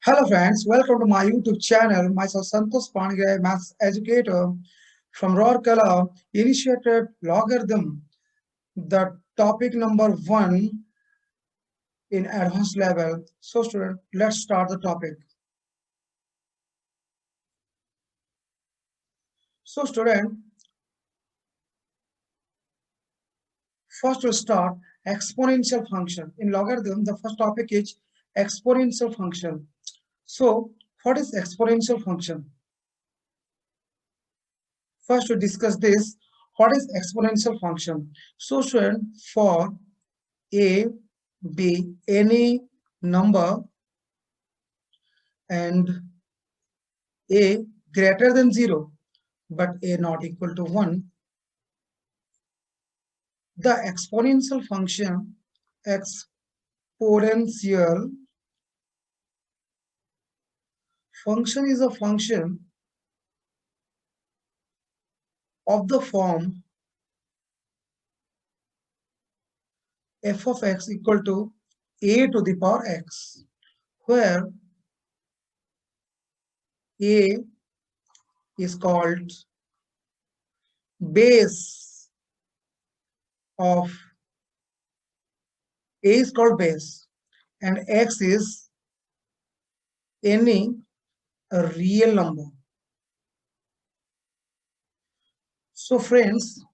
Hello friends, welcome to my YouTube channel. Myself Santosh Pandey, maths educator from Rourkela, initiated logarithm, the topic number 1 in advanced level. So student, let's start the topic. So student, first we'll start exponential function. In logarithm, the first topic is exponential function. So what is exponential function? First to discuss this, what is exponential function? So student, for a be any number and a greater than 0 but a not equal to 1, the exponential function exponential function is a function of the form f of x equal to a to the power x, where a is called base of a is called base and x is any real number. So friends,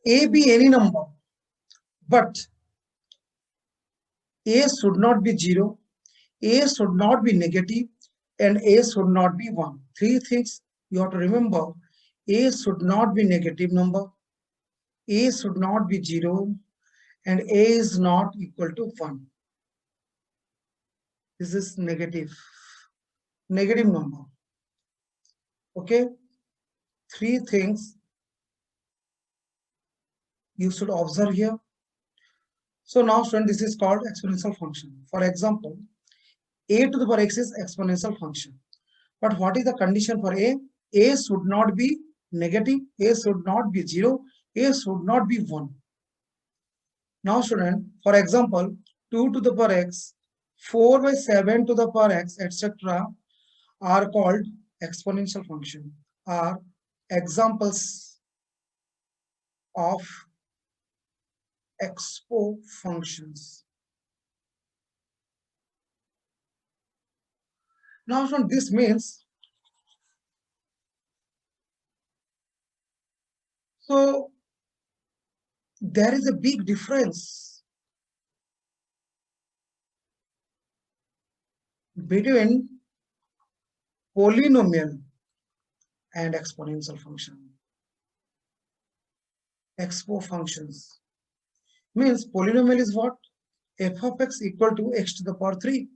a be any number, but a should not be 0, a should not be negative, and a should not be 1. Three things you have to remember. A should not be negative number, a should not be 0, and a is not equal to 1. This is negative number. Okay, three things you should observe here. So now student, this is called exponential function. For example, a to the power x is exponential function. But what is the condition for a? A should not be negative, a should not be 0, a should not be 1. Now student, for example, 2 to the power x, 4 by 7 to the power x, etc. are called exponential function, are examples of expo functions. Now student, this means, so there is a big difference between polynomial and exponential function. Expo functions means polynomial is what? F of x equal to x to the power 3,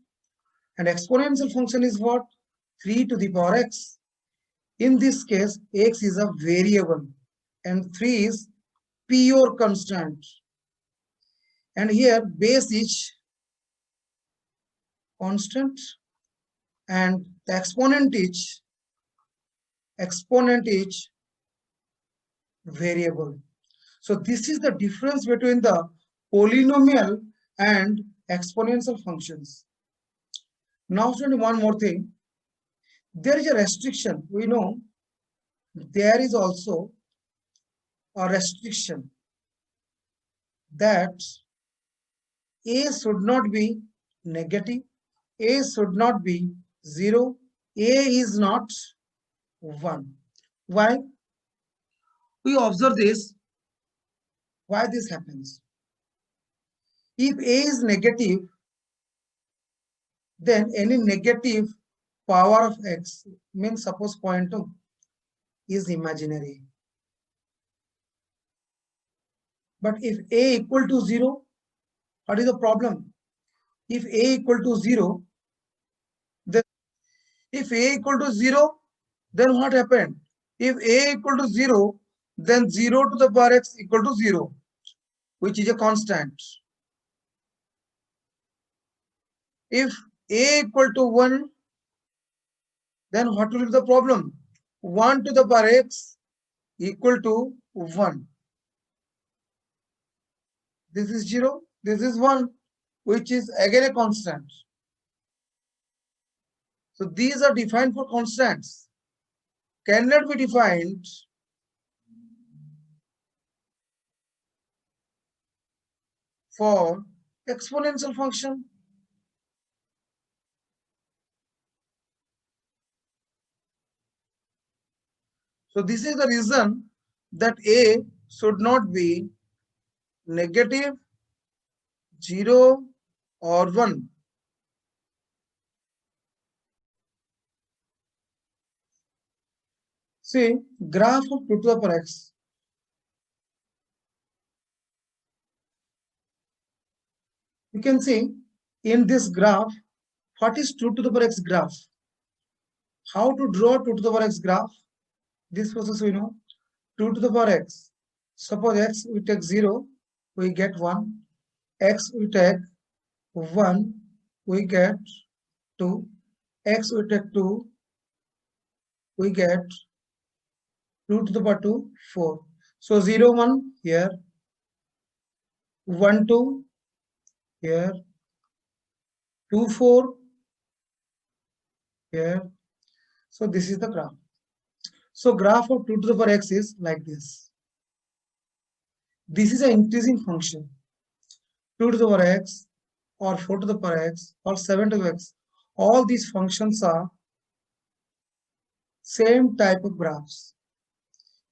and exponential function is what? 3 to the power x. In this case, x is a variable and 3 is pure constant, and here base is constant and the exponent is variable. So this is the difference between the polynomial and exponential functions. Now student, one more thing, there is a restriction. We know there is also a restriction that a should not be negative, a should not be 0, a is not 1. Why? We observe this. Why this happens? If a is negative, then any negative power of x, means suppose 0.2, is imaginary. But if a equal to 0, what is the problem? If a equal to 0, then if a equal to 0, then what happened? If a equal to 0, then 0 to the power x equal to 0, which is a constant. If a equal to 1, then what will be the problem? 1 to the power x equal to 1. This is 0, this is 1, which is again a constant. So these are defined for constants, cannot be defined for exponential function. So this is the reason that a should not be negative, 0 or 1. See, graph of 2 to the power x. You can see in this graph, what is 2 to the power x graph? How to draw 2 to the power x graph? This process we know. 2 to the power x. Suppose x we take 0, we get 1. X we take 1, we get 2. X we take 2, we get 2 to the power 2, 4. So 0, 1 here, 1, 2 here, 2, 4 here. So this is the graph. So graph of 2 to the power x is like this. This is an increasing function. 2 to the power x or 4 to the power x or 7 to the x. All these functions are same type of graphs.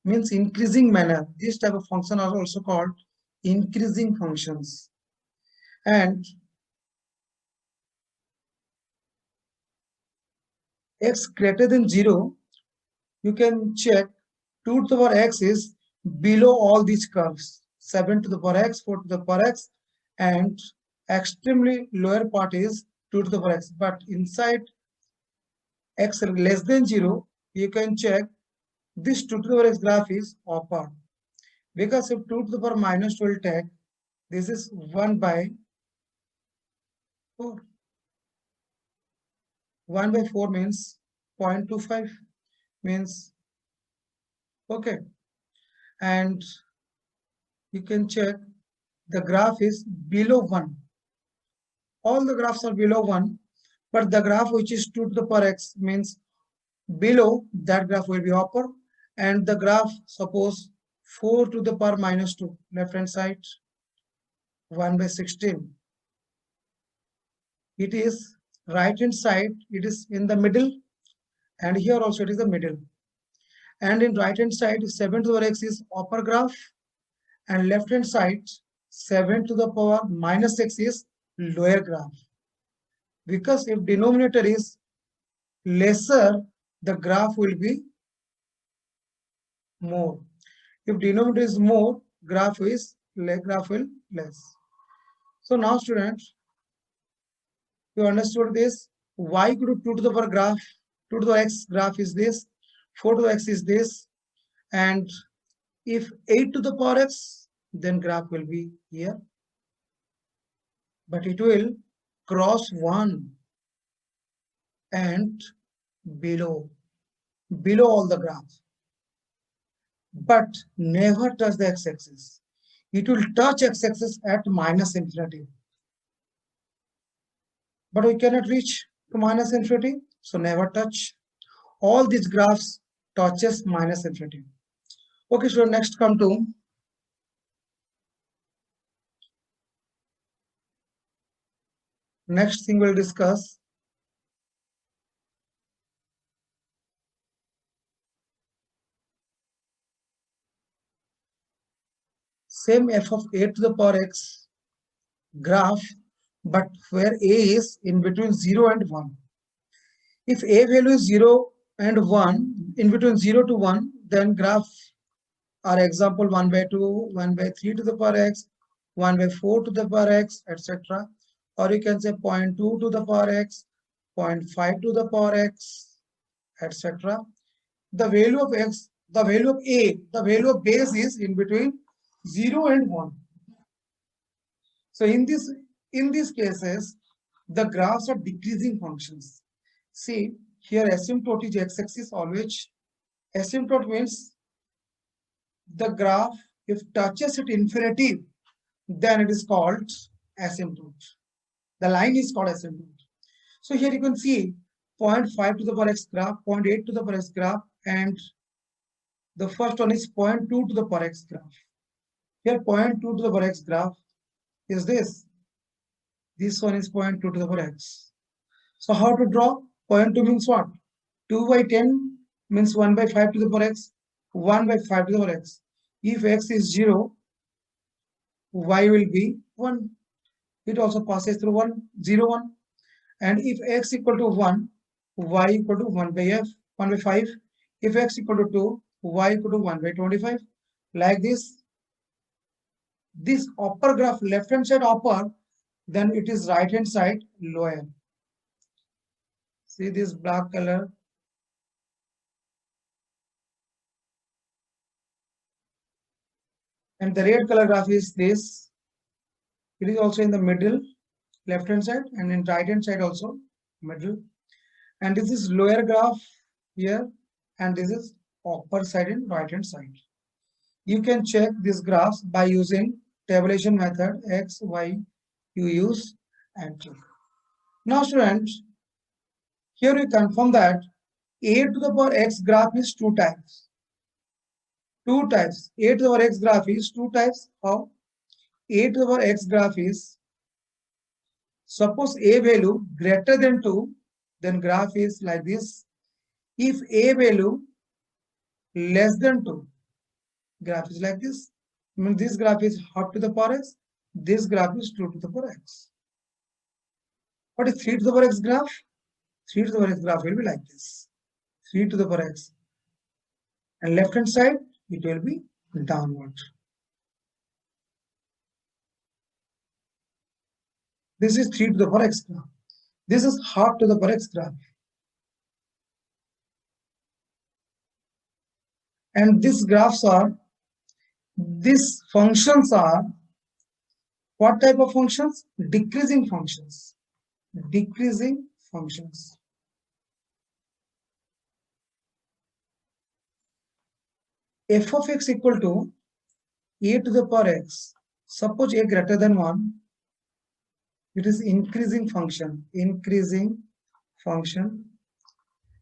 Means increasing manner. This type of function are also called increasing functions. And x greater than 0, you can check 2 to the power x is below all these curves. 7 to the power x, 4 to the power x, and extremely lower part is 2 to the power x. But inside x less than 0, you can check this 2 to the power x graph is upper. Because if 2 to the power minus 12 take, this is 1 by 4. 1 by 4 means 0.25 means okay. And you can check the graph is below 1. All the graphs are below 1, but the graph which is 2 to the power x means below that graph will be upper, and the graph suppose 4 to the power minus 2 left hand side 1 by 16. It is right hand side, it is in the middle, and here also it is the middle. And in right hand side 7 to the power x is upper graph, and left hand side 7 to the power minus x is lower graph. Because if denominator is lesser, the graph will be more. If denominator is more, graph will less. So now students, you understood this. Y equal to 2 to the power graph, 2 to the x graph is this, 4 to the x is this, and if 8 to the power x, then graph will be here. But it will cross 1 and below all the graphs, but never touch the x-axis. It will touch x-axis at minus infinity, but we cannot reach to minus infinity, so never touch. All these graphs touches minus infinity. Okay, so next come to next thing we'll discuss. Same f of a to the power x graph, but where a is in between 0 and 1. If a value is 0 and 1, in between 0 to 1, then graph are example 1 by 2, 1 by 3 to the power x, 1 by 4 to the power x, etc. Or you can say 0.2 to the power x, 0.5 to the power x, etc. The value of x, the value of a, the value of base is in between 0 and 1. So in these cases, the graphs are decreasing functions. See, here asymptote is x-axis always. Asymptote means the graph, if touches at infinity, then it is called asymptote. The line is called asymptote. So here you can see 0.5 to the power x graph, 0.8 to the power x graph, and the first one is 0.2 to the power x graph. Here 0.2 to the power x graph is this. This one is 0.2 to the power x. So how to draw? 0.2 means what? 2 by 10 means 1 by 5 to the power x, 1 by 5 to the power x. If x is 0, y will be 1. It also passes through 1, 0, 1. And if x equal to 1, y equal to 1 by f, 1 by 5. If x equal to 2, y equal to 1 by 25. Like this. This upper graph, left hand side upper, then it is right hand side lower. See this black color. And the red color graph is this. It is also in the middle, left hand side, and in right hand side also middle. And this is lower graph here, and this is upper side and right hand side. You can check these graphs by using tabulation method x, y. You use and check. Now, students, here we confirm that a to the power x graph is two types. Two types. A to the power x graph is two types. How? A to the power x graph is, suppose a value greater than 2, then graph is like this. If a value less than 2, graph is like this. I mean, this graph is half to the power x, this graph is 2 to the power x. What is 3 to the power x graph? 3 to the power x graph will be like this. 3 to the power x. And left hand side, it will be downward. This is 3 to the power x graph. This is half to the power x graph. And these graphs are, these functions are, what type of functions? Decreasing functions. Decreasing functions. F of x equal to a to the power x. Suppose a greater than 1. It is increasing function. Increasing function.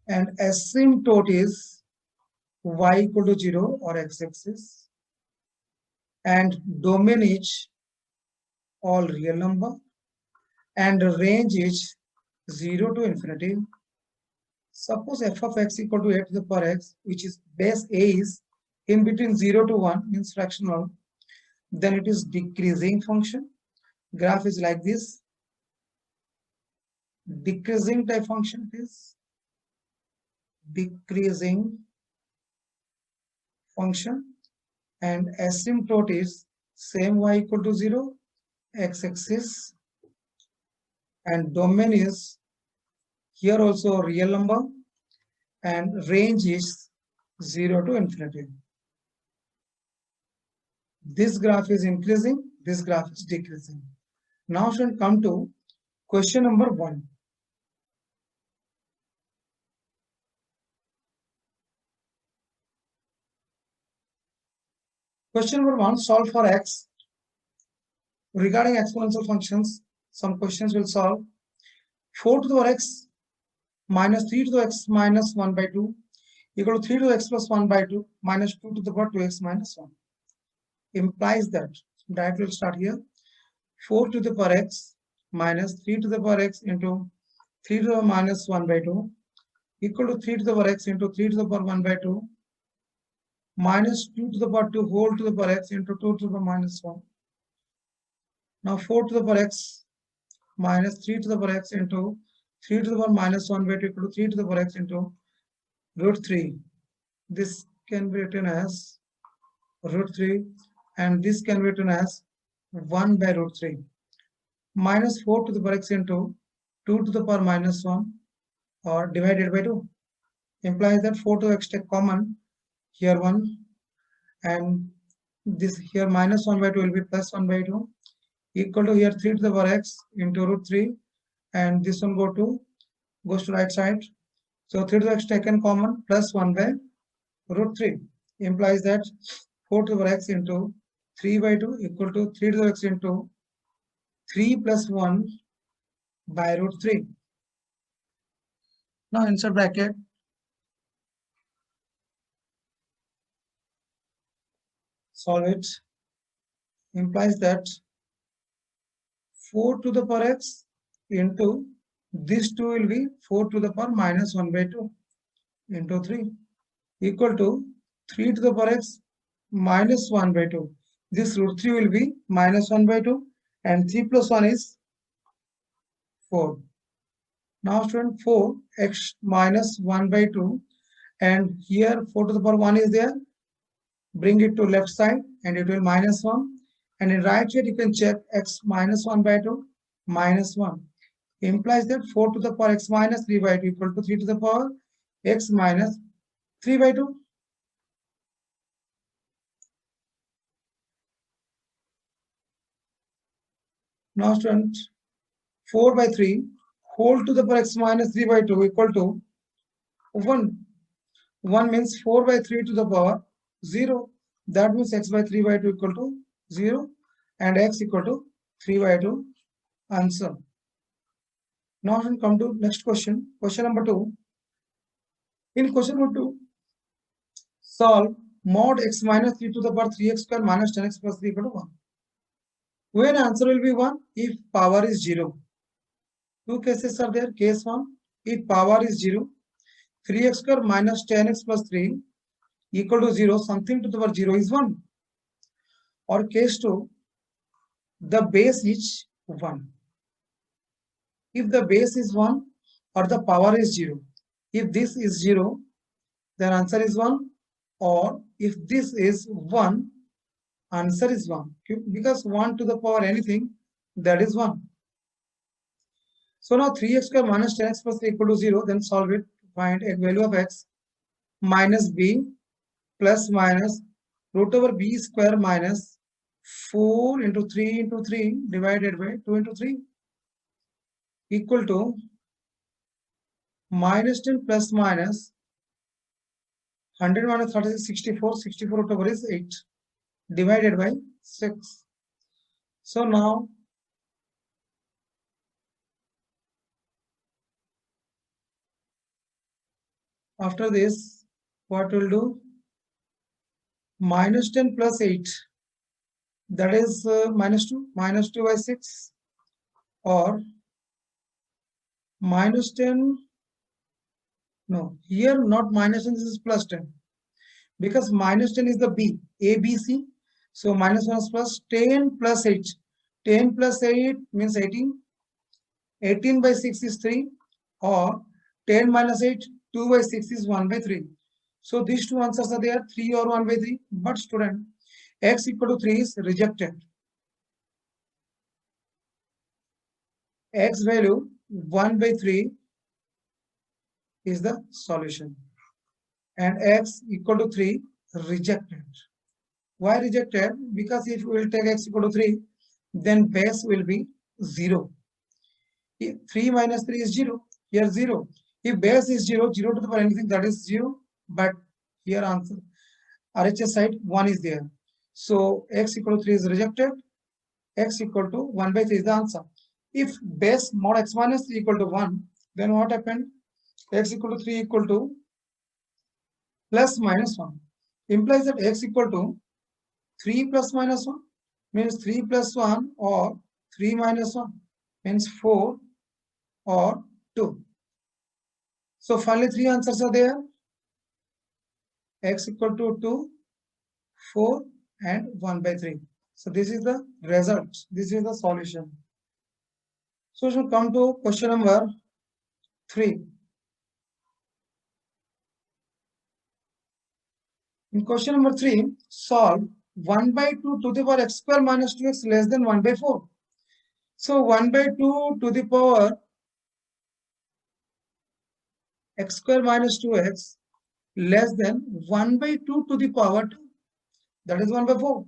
And asymptote is y equal to 0 or x-axis. And domain is all real number. And range is 0 to infinity. Suppose f of x equal to a to the power x, which is base a is in between 0 to 1, means fractional, then it is decreasing function. Graph is like this. Decreasing type function is decreasing function, and asymptote is same y equal to 0, x-axis, and domain is here also real number, and range is 0 to infinity. This graph is increasing, this graph is decreasing. Now should come to question number 1. Question number 1, solve for x. Regarding exponential functions, some questions will solve. 4 to the power x minus 3 to the x minus 1 by 2 equal to 3 to the x plus 1 by 2 minus 2 to the power 2x minus 1. Implies that, that will start here. 4 to the power x minus 3 to the power x into 3 to the power minus 1 by 2 equal to 3 to the power x into 3 to the power 1 by 2 minus 2 to the power 2 whole to the power x into 2 to the power minus 1. Now 4 to the power x minus 3 to the power x into 3 to the power minus 1 by 2 equal to 3 to the power x into root 3. This can be written as root 3, and this can be written as 1 by root 3. Minus 4 to the power x into 2 to the power minus 1 or divided by 2. Implies that 4 to x take common, here 1, and this here minus 1 by 2 will be plus 1 by 2 equal to here 3 to the power x into root 3, and this one goes to right side. So 3 to the x taken common plus 1 by root 3 implies that 4 to the power x into 3 by 2 equal to 3 to the x into 3 plus 1 by root 3. Now inside bracket, solve it, implies that 4 to the power x into this 2 will be 4 to the power minus 1 by 2 into 3 equal to 3 to the power x minus 1 by 2. This root 3 will be minus 1 by 2 and 3 plus 1 is 4. Now student, 4 x minus 1 by 2, and here 4 to the power 1 is there. Bring it to left side and it will minus 1, and in right side you can check x minus 1 by 2 minus 1 implies that 4 to the power x minus 3 by 2 equal to 3 to the power x minus 3 by 2. Now student, 4 by 3 whole to the power x minus 3 by 2 equal to 1. 1 means 4 by 3 to the power 0. That means x by 3 by 2 equal to 0 and x equal to 3 by 2. Answer. Now we come to next question. Question number 2. In question number 2, solve mod x minus 3 to the power 3x square minus 10x plus 3 equal to 1. When answer will be 1 if power is 0. Two cases are there. Case 1, if power is 0, 3x square minus 10x plus 3 equal to 0, something to the power 0 is 1. Or case 2, the base is 1. If the base is 1 or the power is 0, if this is 0, then answer is 1, or if this is 1, answer is 1, because 1 to the power anything, that is 1. So now 3x square minus 10x plus 3 equal to 0, then solve it. Find a value of x minus b plus minus root over b square minus 4 into 3 into 3 divided by 2 into 3 equal to minus 10 plus minus 100 minus 36, 64, 64 root over is 8 divided by 6. So now after this, what we'll do? Minus 10 plus 8, that is minus 2 by 6, or minus 10, no, here not minus 10, this is plus 10, because minus 10 is the b, a, b, c. So minus 1 is plus 10 plus 8. 10 plus 8 means 18. 18 by 6 is 3, or 10 minus 8, 2 by 6 is 1 by 3. So these two answers are there, 3 or 1 by 3. But student, x equal to 3 is rejected. X value 1 by 3 is the solution. And x equal to 3 rejected. Why rejected? Because if we will take x equal to 3, then base will be 0. If 3 minus 3 is 0. Here 0. If base is 0, 0 to the power anything, that is 0. But here answer RHS side 1 is there. So x equal to 3 is rejected. X equal to 1 by 3 is the answer. If base mod x minus 3 equal to 1, then what happened? X equal to 3 equal to plus minus 1. Implies that x equal to 3 plus minus 1 means 3 plus 1, or 3 minus 1 means 4 or 2. So finally 3 answers are there. X equal to 2, 4 and 1 by 3. So this is the result. This is the solution. So we should come to question number 3. In question number 3, solve 1 by 2 to the power x square minus 2x less than 1 by 4. So 1 by 2 to the power x square minus 2x less than 1 by 2 to the power 2. That is 1 by 4.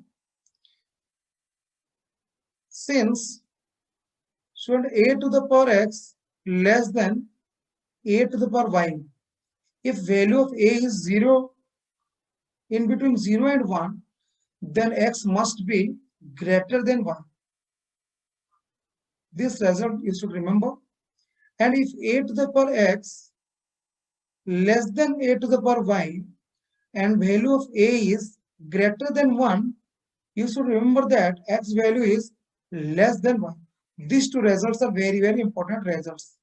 Since should a to the power x less than a to the power y, if value of a is 0, in between 0 and 1, then x must be greater than 1. This result you should remember. And if a to the power x less than a to the power y and value of a is greater than 1, you should remember that x value is less than 1. These two results are very, very important results.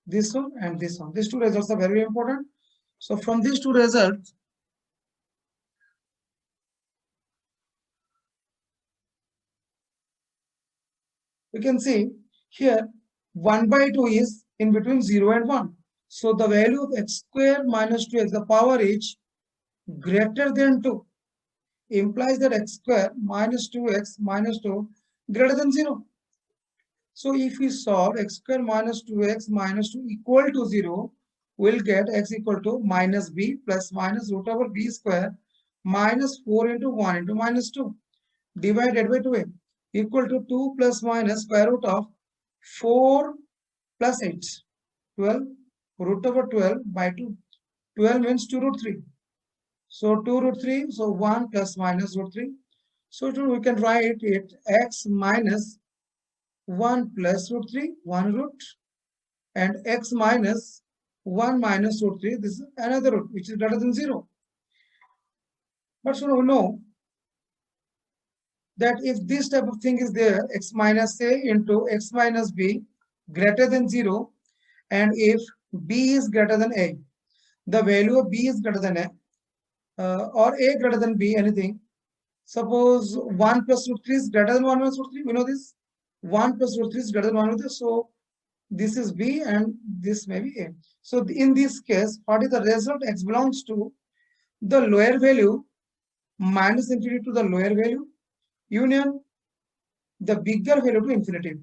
This one and this one. These two results are very important. So from these two results, you can see here 1 by 2 is in between 0 and 1. So the value of x square minus 2x, the power is greater than 2, implies that x square minus 2x minus 2 greater than 0. So if we solve x square minus 2x minus 2 equal to 0, we'll get x equal to minus b plus minus root over b square minus 4 into 1 into minus 2 divided by 2a equal to 2 plus minus square root of 4 plus 8, 12 root over 12 by 2. 12 means 2 root 3. So 2 root 3, so 1 plus minus root 3. So we can write it x minus 1 plus root 3, 1 root, and x minus 1 minus root 3, this is another root, which is greater than 0. But so we know that if this type of thing is there, x minus a into x minus b greater than 0, and if b is greater than a, the value of b is greater than a, or a greater than b, anything. Suppose 1 plus root 3 is greater than 1 minus root 3, we know this. 1 plus root 3 is greater than 1 minus 3, so this is b and this may be a. So in this case, what is the result? X belongs to the lower value minus infinity to the lower value union the bigger value to infinity,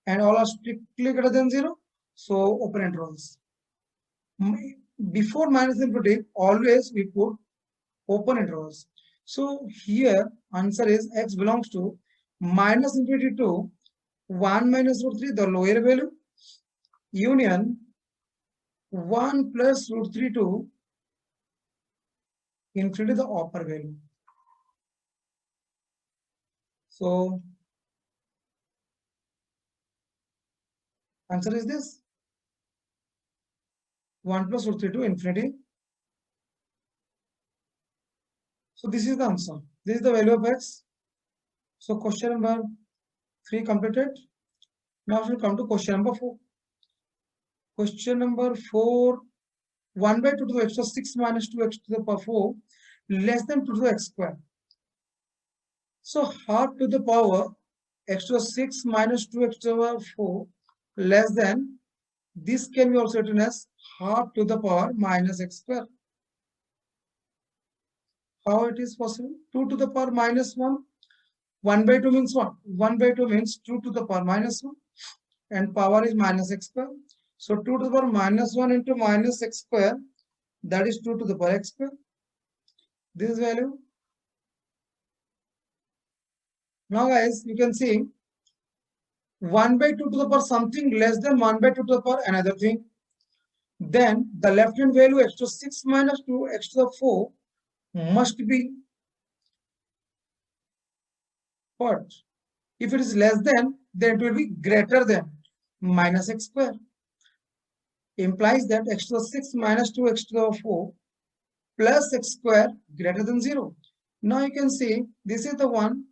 and all are strictly greater than 0. So open intervals. Before minus infinity, always we put open intervals. So here answer is x belongs to minus infinity to 1 minus root 3, the lower value, union 1 plus root 3 to infinity, the upper value. So answer is this 1 plus root 3 to infinity. So this is the answer. This is the value of x. So question number 3 completed. Now we'll come to question number 4. Question number 4, 1 by 2 to the x to 6 minus 2x to the power 4 less than 2 to the x square. So half to the power x to the 6 minus 2x to the power 4 less than, this can be also written as half to the power minus x square. How it is possible? 2 to the power minus 1. 1 by 2 means what? 1 by 2 means 2 to the power minus 1 and power is minus x square. So 2 to the power minus 1 into minus x square, that is 2 to the power x square. This value. Now guys, you can see 1 by 2 to the power something less than 1 by 2 to the power another thing. Then the left hand value x to 6 minus 2 x to the 4 must be what? If it is less than, then it will be greater than minus x square. Implies that x to the 6 minus 2 x to the 4 plus x square greater than 0. Now you can see this is the one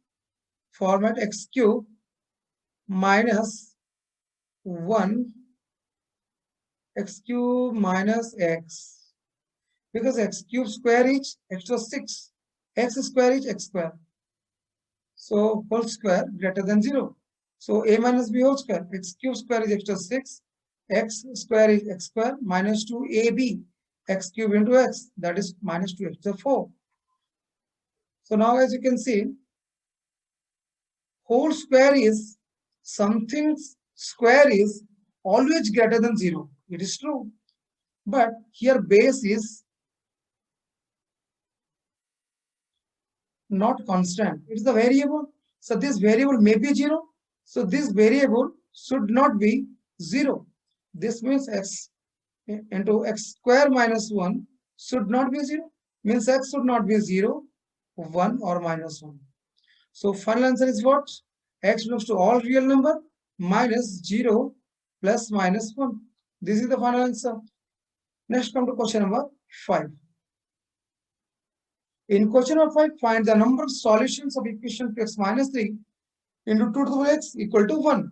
format x cube minus 1 x cube minus x, because x cube square is x to the 6, x square is x square. So whole square greater than 0. So a minus b whole square, x cube square is x to the 6, x square is x square minus 2ab, x cube into x, that is minus 2x to the 4. So now as you can see, whole square is something square is always greater than 0. It is true. But here base is not constant. It is a variable. So this variable may be 0. So this variable should not be 0. This means x into x square minus 1 should not be 0. Means x should not be 0, 1 or minus 1. So final answer is what? X belongs to all real number minus 0 plus minus 1. This is the final answer. Next, come to question number 5. In question number 5, find the number of solutions of equation 2x minus 3 into 2 to the power x equal to 1.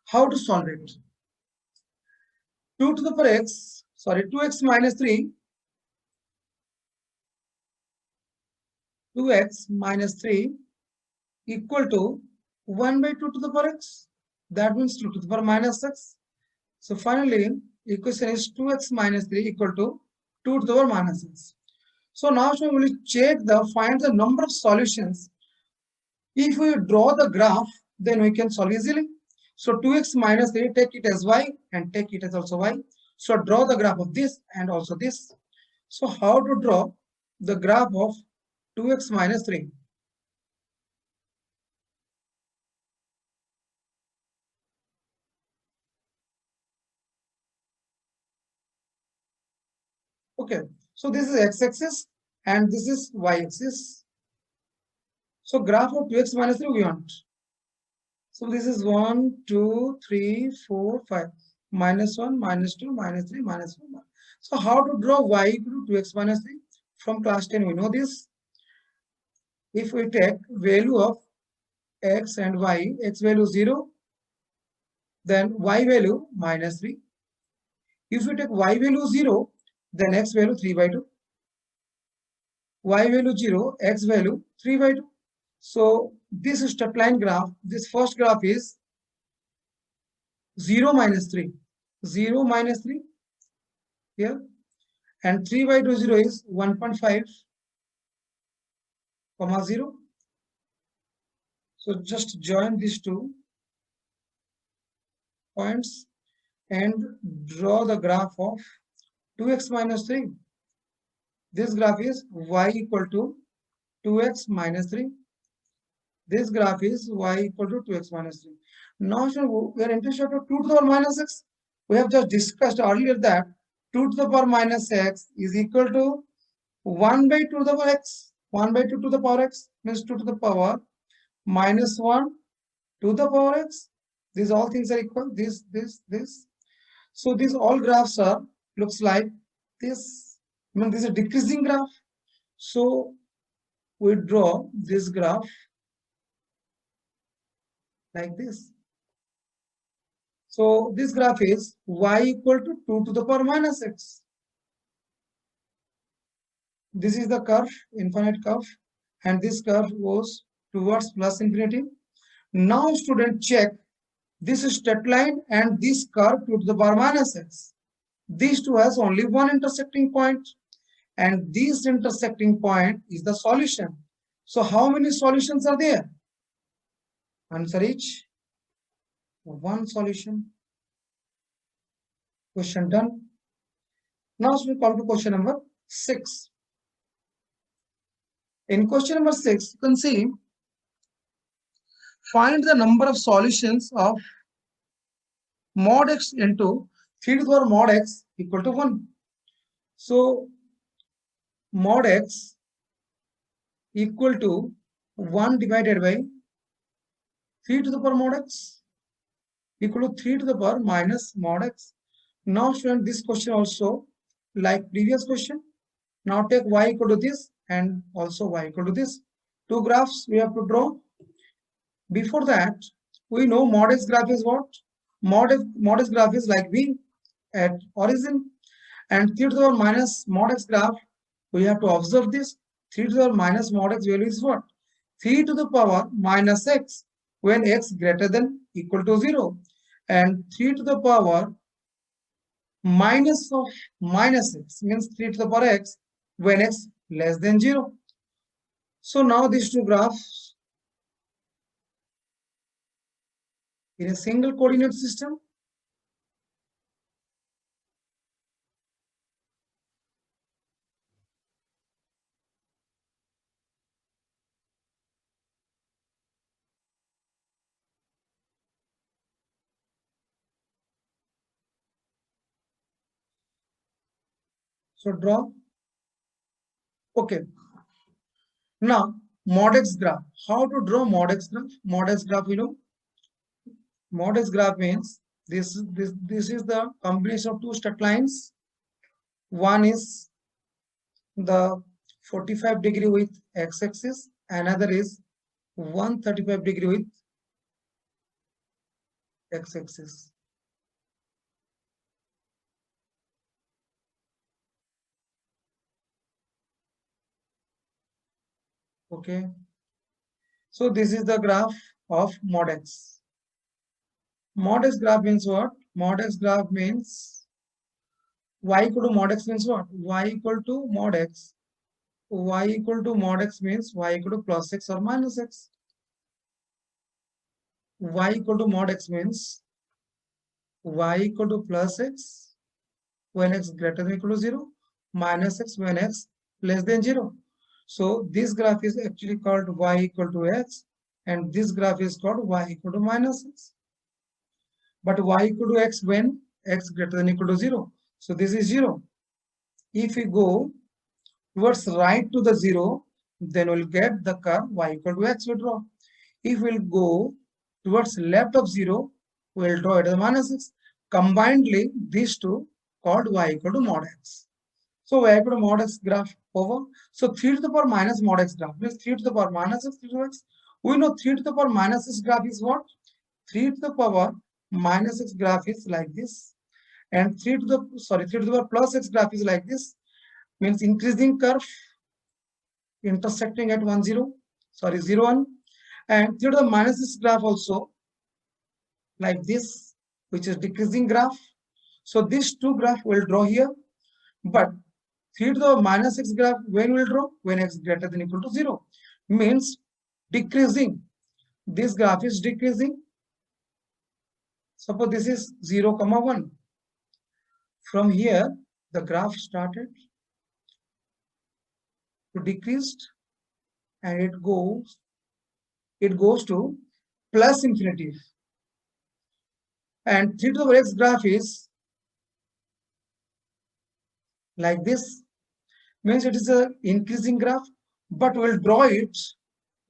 How to solve it? 2 to the power x, 2x minus 3, 2x minus 3 equal to 1 by 2 to the power x. That means 2 to the power minus x. So finally, equation is 2x minus 3 equal to 2 to the power minus x. So now we will find the number of solutions. If we draw the graph, then we can solve easily. So 2x minus 3, take it as y and take it as also y. So draw the graph of this and also this. So how to draw the graph of 2x minus 3? Okay, so this is x-axis and this is y-axis. So graph of 2x minus 3 we want. So this is 1, 2, 3, 4, 5. Minus 1, minus 2, minus 3, minus 1. So how to draw y equal to 2x minus 3? From class 10 we know this. If we take value of x and y, x value 0, then y value minus 3. If we take y value 0, then x value 3 by 2. Y value 0, x value 3 by 2. So this is step line graph. This first graph is 0 minus 3. 0 minus 3 here. And 3 by 2 0 is 1.5, comma 0. So just join these 2 points and draw the graph of 2x minus 3. This graph is y equal to 2x minus 3. This graph is y equal to 2x minus 3. Now we are interested in 2 to the power minus x. We have just discussed earlier that 2 to the power minus x is equal to 1 by 2 to the power x. 1 by 2 to the power x means 2 to the power minus 1 to the power x. These all things are equal. This. So these all graphs are looks like this. I mean, this is a decreasing graph. So we draw this graph like this. So this graph is y equal to 2 to the power minus x. This is the curve, infinite curve, and this curve goes towards plus infinity. Now student check this straight line and this curve 2 to the power minus x. These two has only one intersecting point, and this intersecting point is the solution. So how many solutions are there? Answer each. One solution. Question done. Now we come to question number 6. In question number 6, you can see find the number of solutions of mod x into 3 to the power mod x equal to 1. So mod x equal to 1 divided by 3 to the power mod x equal to 3 to the power minus mod x. Now student, this question also like previous question. Now take y equal to this and also y equal to this. Two graphs we have to draw. Before that, we know mod x graph is what? Mod x graph is like V at origin, and 3 to the power minus mod x graph, we have to observe this. 3 to the power minus mod x value is what? 3 to the power minus x when x greater than equal to 0, and 3 to the power minus of minus x means 3 to the power x when x less than 0. So now these two graphs in a single coordinate system. So draw. Okay. Now Mod X graph. How to draw Mod X graph? Mod X graph, you know, Mod X graph means this is the combination of two straight lines. One is the 45-degree with x-axis, another is 135-degree with x-axis. Okay, so this is the graph of Mod X. Mod X graph means what? Mod X graph means y equal to mod x means what? Y equal to mod x. Y equal to mod x means y equal to plus x or minus x. Y equal to mod x means y equal to plus x when x greater than or equal to 0, minus x when x less than 0. So this graph is actually called y equal to x, and this graph is called y equal to minus x. But y equal to x when x greater than or equal to 0. So this is 0. If we go towards right to the 0, then we'll get the curve y equal to x we draw. If we'll go towards left of 0, we'll draw it as minus x. Combinedly, these two called y equal to mod x. So y equal to mod x graph over. So 3 to the power minus mod x graph means 3 to the power minus x, 3 to x. We know 3 to the power minus x graph is what? 3 to the power minus x graph is like this. And 3 to the power plus x graph is like this. Means increasing curve intersecting at 0, 1. And 3 to the minus x graph also like this, which is decreasing graph. So these two graph will draw here. But 3 to the minus x graph when will draw? When x greater than or equal to 0. Means decreasing. This graph is decreasing. Suppose this is 0, 1. From here, the graph started to decrease, and it goes to plus infinity. And 3 to the x graph is like this. Means it is a increasing graph, but we'll draw it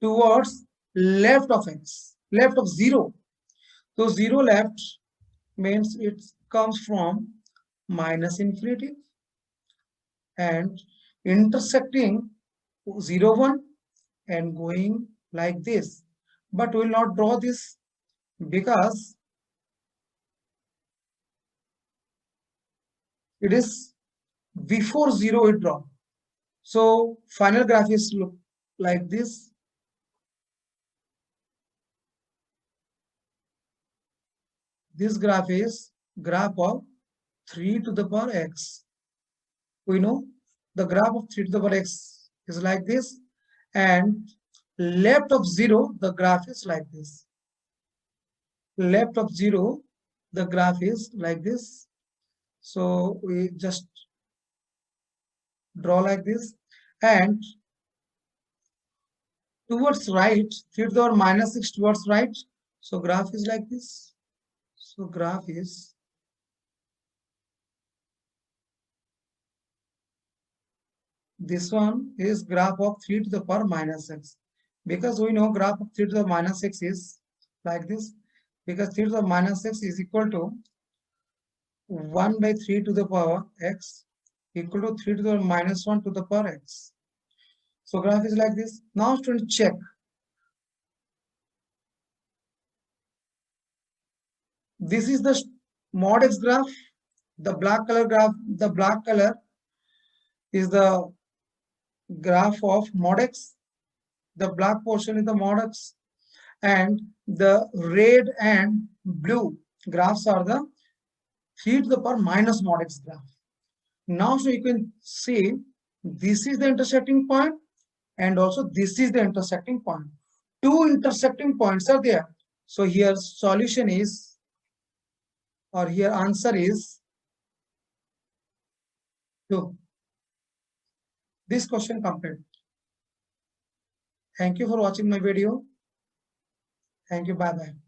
towards left of x, left of 0. So 0 left means it comes from minus infinity and intersecting 0, 1 and going like this. But we will not draw this because it is before 0 we draw. So final graph is look like this. This graph is graph of 3 to the power x. We know the graph of 3 to the power x is like this, and left of 0 the graph is like this. Left of 0 the graph is like this. So we just draw like this, and towards right, 3 to the power minus 6 towards right. So graph is like this. So graph is this one is graph of 3 to the power minus 6. Because we know graph of 3 to the minus 6 is like this. Because 3 to the minus 6 is equal to 1 by 3 to the power x equal to 3 to the minus 1 to the power x. So graph is like this. Now student check. This is the mod x graph. The black color graph, the black color is the graph of mod x. The black portion is the mod x, and the red and blue graphs are the 3 to the power minus mod x graph. Now, so you can see this is the intersecting point, and also this is the intersecting point. Two intersecting points are there. So here solution is, or here answer is 2. This question complete. Thank you for watching my video. Thank you. Bye bye.